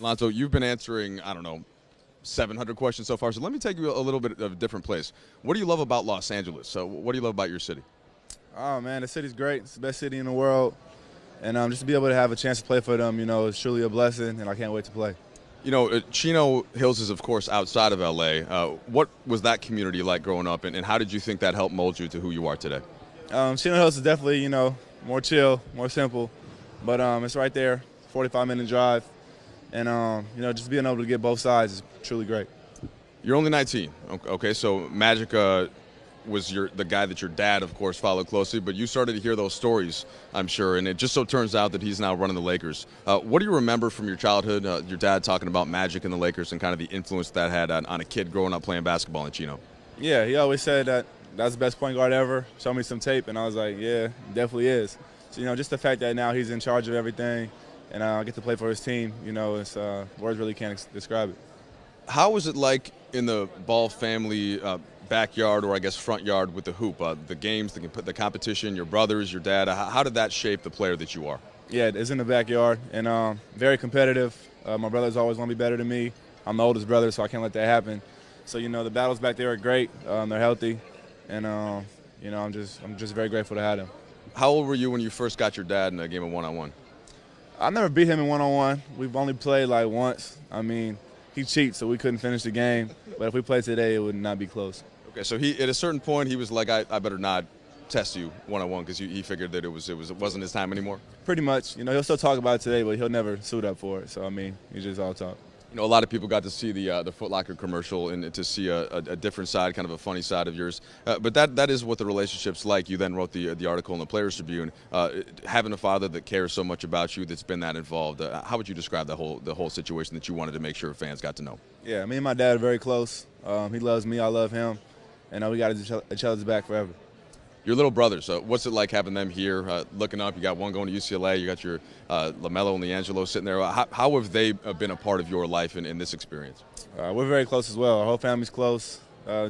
Lonzo, you've been answering, I don't know, 700 questions so far. So let me take you a little bit of a different place. What do you love about Los Angeles? So what do you love about your city? Oh man, the city's great. It's the best city in the world, and just to be able to have a chance to play for them, is truly a blessing, and I can't wait to play. Chino Hills is, of course, outside of LA. What was that community like growing up, and how did you think that helped mold you to who you are today? Chino Hills is definitely more chill, more simple, but it's right there, 45-minute drive, and just being able to get both sides is truly great. You're only 19, okay? So Magic was the guy that your dad, of course, followed closely, but you started to hear those stories, I'm sure, and it just so turns out that he's now running the Lakers. What do you remember from your childhood, your dad talking about Magic and the Lakers and kind of the influence that had on a kid growing up playing basketball in Chino? Yeah, he always said that that's the best point guard ever. Showed me some tape, and I was like, yeah, he definitely is. So, just the fact that now he's in charge of everything, and I get to play for his team, it's words really can't describe it. How was it like in the Ball family backyard, or I guess front yard, with the hoop? The games, the competition, your brothers, your dad. How did that shape the player that you are? Yeah, it's in the backyard, and very competitive. My brothers always want to be better than me. I'm the oldest brother, so I can't let that happen. So the battles back there are great. They're healthy, and I'm just very grateful to have them. How old were you when you first got your dad in a game of one-on-one? I never beat him in one-on-one. We've only played like once. I mean, he cheats, so we couldn't finish the game. But if we played today, it would not be close. Okay, so at a certain point, he was like, I better not test you one-on-one, because he figured that it wasn't his time anymore? Pretty much. He'll still talk about it today, but he'll never suit up for it. So, I mean, he's just all talk. A lot of people got to see the Foot Locker commercial and to see a different side, kind of a funny side of yours. But that is what the relationship's like. You then wrote the article in the Players Tribune. Having a father that cares so much about you, that's been that involved, how would you describe the whole situation that you wanted to make sure fans got to know? Yeah, me and my dad are very close. He loves me, I love him, and we got each other's back forever. Your little brothers, what's it like having them here, looking up? You got one going to UCLA, you got your LaMelo and LiAngelo sitting there. How have they been a part of your life in this experience? We're very close as well. Our whole family's close.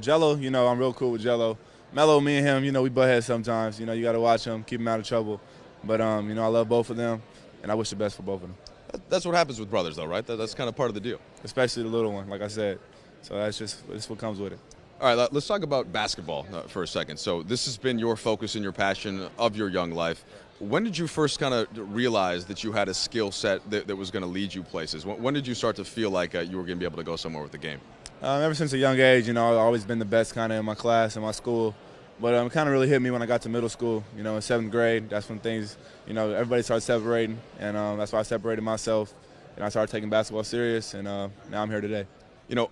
Jello, I'm real cool with Jello. Melo, me and him, we butt heads sometimes. You got to watch him, keep him out of trouble. But, I love both of them, and I wish the best for both of them. That's what happens with brothers, though, right? That's kind of part of the deal. Especially the little one, like I said. So that's what comes with it. All right, let's talk about basketball for a second. So this has been your focus and your passion of your young life. When did you first kind of realize that you had a skill set that was going to lead you places? When did you start to feel like you were going to be able to go somewhere with the game? Ever since a young age, I've always been the best kind of in my class, in my school. But it kind of really hit me when I got to middle school. In 7th grade, that's when things, everybody started separating. And that's why I separated myself. And I started taking basketball serious, and now I'm here today.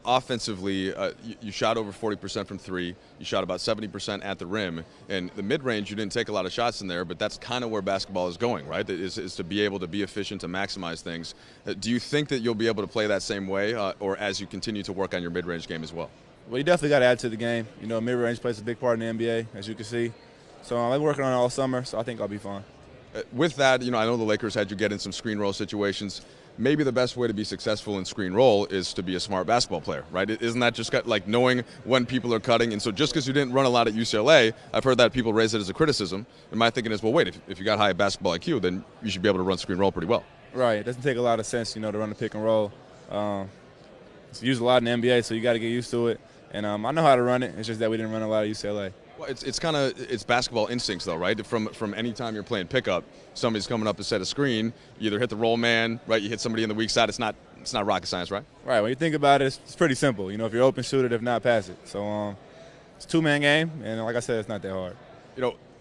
Offensively, you shot over 40% from three. You shot about 70% at the rim. And the mid-range, you didn't take a lot of shots in there, but that's kind of where basketball is going, right? Is to be able to be efficient, to maximize things. Do you think that you'll be able to play that same way, or as you continue to work on your mid-range game as well? Well, you definitely got to add to the game. Mid-range plays a big part in the NBA, as you can see. So I've been working on it all summer, so I think I'll be fine. With that, I know the Lakers had you get in some screen roll situations. Maybe the best way to be successful in screen roll is to be a smart basketball player, right? Isn't that just like knowing when people are cutting? And so just because you didn't run a lot at UCLA, I've heard that people raise it as a criticism. And my thinking is, well, wait, if you got high basketball IQ, then you should be able to run screen roll pretty well. Right. It doesn't take a lot of sense, to run the pick and roll. It's used a lot in the NBA, so you got to get used to it. And I know how to run it. It's just that we didn't run a lot at UCLA. Well, it's basketball instincts, though, right? From any time you're playing pickup, somebody's coming up to set a screen. You either hit the roll man, right? You hit somebody in the weak side. It's not rocket science, right? Right. When you think about it, it's pretty simple. If you're open, shoot it. If not, pass it. So it's a two-man game, and like I said, it's not that hard.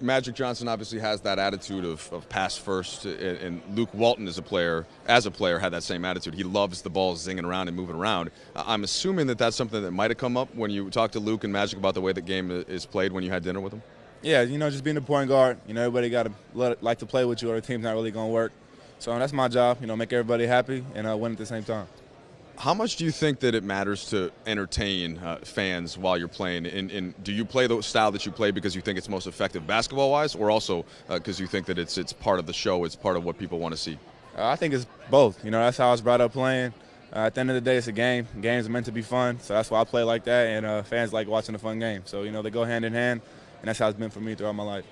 Magic Johnson obviously has that attitude of pass first, and Luke Walton as a player had that same attitude. He loves the ball zinging around and moving around. I'm assuming that that's something that might have come up when you talked to Luke and Magic about the way the game is played when you had dinner with them. Yeah, just being the point guard. Everybody got to like to play with you, or the team's not really going to work. So that's my job. Make everybody happy and win at the same time. How much do you think that it matters to entertain fans while you're playing? And do you play the style that you play because you think it's most effective basketball-wise, or also because you think that it's part of the show, it's part of what people want to see? I think it's both. That's how I was brought up playing. At the end of the day, it's a game. Games are meant to be fun, so that's why I play like that, and fans like watching a fun game. So, they go hand in hand, and that's how it's been for me throughout my life.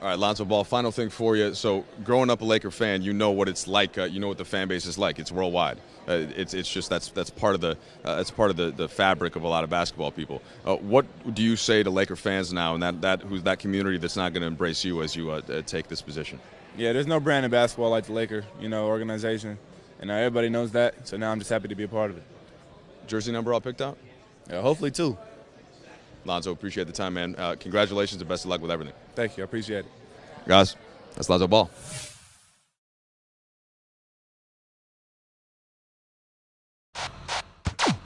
All right, Lonzo Ball, final thing for you. So growing up a Laker fan, you know what it's like. You know what the fan base is like. It's worldwide. It's just that's part of the fabric of a lot of basketball people. What do you say to Laker fans now, and that community that's not going to embrace you as you take this position? Yeah, there's no brand in basketball like the Laker, organization, and everybody knows that. So now I'm just happy to be a part of it. Jersey number all picked out? Yeah, hopefully too. Lonzo, appreciate the time, man. Congratulations and best of luck with everything. Thank you. I appreciate it. Guys, that's Lonzo Ball.